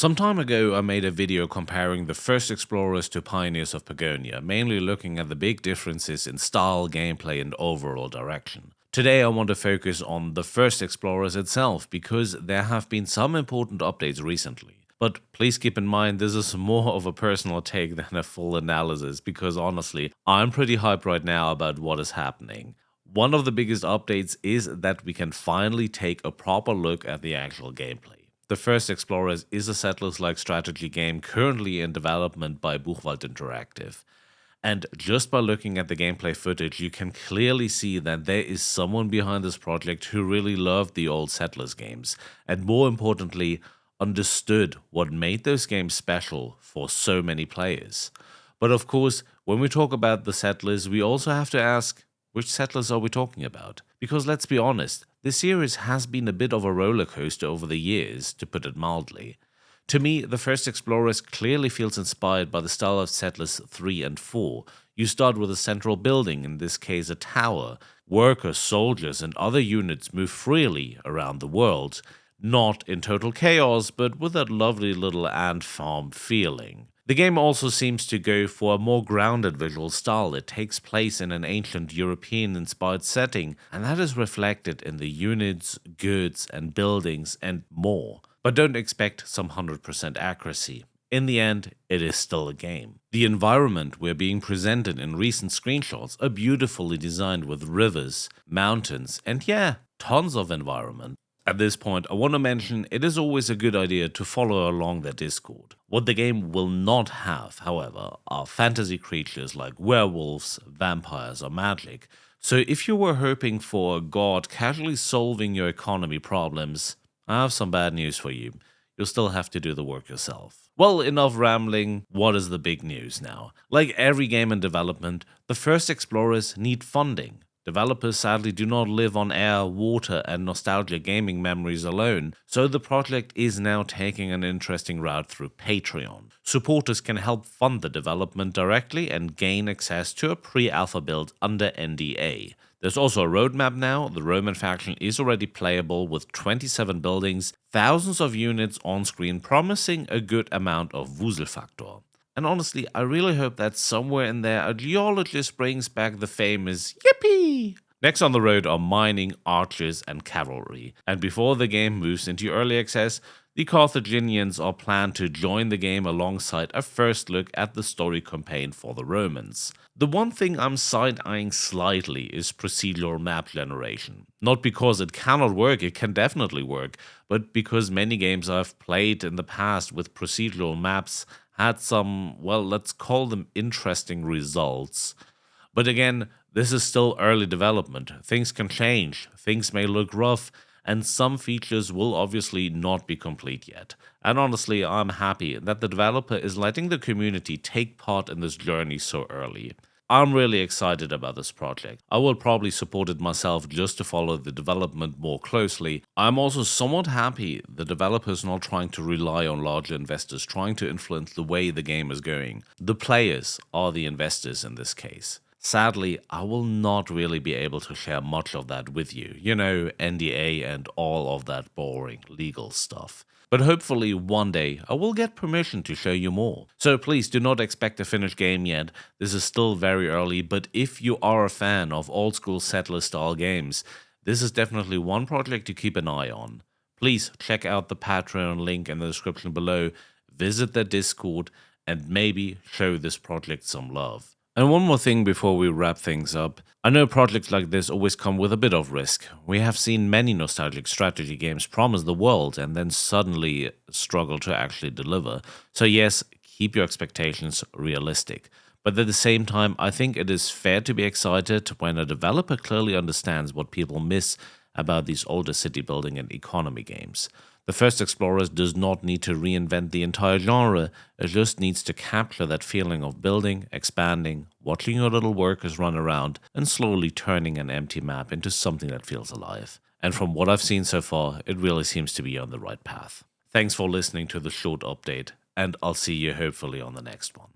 Some time ago, I made a video comparing the first explorers to pioneers of Pagonia, mainly looking at the big differences in style, gameplay, and overall direction. Today, I want to focus on the first explorers itself, because there have been some important updates recently. But please keep in mind, this is more of a personal take than a full analysis, because honestly, I'm pretty hyped right now about what is happening. One of the biggest updates is that we can finally take a proper look at the actual gameplay. The First Explorers is a Settlers-like strategy game currently in development by Buchwald Interactive. And just by looking at the gameplay footage, you can clearly see that there is someone behind this project who really loved the old Settlers games, and more importantly, understood what made those games special for so many players. But of course, when we talk about the Settlers, we also have to ask, which Settlers are we talking about? Because let's be honest, this series has been a bit of a roller coaster over the years, to put it mildly. To me, the First Explorers clearly feels inspired by the style of Settlers 3 and 4. You start with a central building, in this case a tower. Workers, soldiers, and other units move freely around the world, not in total chaos, but with that lovely little ant farm feeling. The game also seems to go for a more grounded visual style. It takes place in an ancient European-inspired setting, and that is reflected in the units, goods, and buildings, and more. But don't expect some 100% accuracy. In the end, it is still a game. The environment we're being presented in recent screenshots are beautifully designed with rivers, mountains, and yeah, tons of environment. At this point, I want to mention it is always a good idea to follow along their Discord. What the game will not have, however, are fantasy creatures like werewolves, vampires, or magic. So if you were hoping for a god casually solving your economy problems, I have some bad news for you. You'll still have to do the work yourself. Well, enough rambling. What is the big news now? Like every game in development, the First Explorers need funding. Developers sadly do not live on air, water, and nostalgia gaming memories alone, so the project is now taking an interesting route through Patreon. Supporters can help fund the development directly and gain access to a pre-alpha build under NDA. There's also a roadmap now. The Roman faction is already playable with 27 buildings, thousands of units on screen, promising a good amount of Wusel factor. And honestly, I really hope that somewhere in there a geologist brings back the famous yippee! Next on the road are mining, archers, and cavalry. And before the game moves into early access, the Carthaginians are planned to join the game alongside a first look at the story campaign for the Romans. The one thing I'm side-eyeing slightly is procedural map generation. Not because it cannot work, it can definitely work, but because many games I've played in the past with procedural maps had some, well, let's call them interesting results. But again, this is still early development. Things can change, things may look rough, and some features will obviously not be complete yet. And honestly, I'm happy that the developer is letting the community take part in this journey so early. I'm really excited about this project. I will probably support it myself just to follow the development more closely. I'm also somewhat happy the developer is not trying to rely on larger investors trying to influence the way the game is going. The players are the investors in this case. Sadly, I will not really be able to share much of that with you. You know, NDA and all of that boring legal stuff. But hopefully one day I will get permission to show you more. So please do not expect a finished game yet. This is still very early, but if you are a fan of old school settler style games, this is definitely one project to keep an eye on. Please check out the Patreon link in the description below, visit their Discord, and maybe show this project some love. And one more thing before we wrap things up. I know projects like this always come with a bit of risk. We have seen many nostalgic strategy games promise the world and then suddenly struggle to actually deliver. So yes, keep your expectations realistic. But at the same time, I think it is fair to be excited when a developer clearly understands what people miss about these older city building and economy games. The First Explorers does not need to reinvent the entire genre, it just needs to capture that feeling of building, expanding, watching your little workers run around, and slowly turning an empty map into something that feels alive. And from what I've seen so far, it really seems to be on the right path. Thanks for listening to the short update, and I'll see you hopefully on the next one.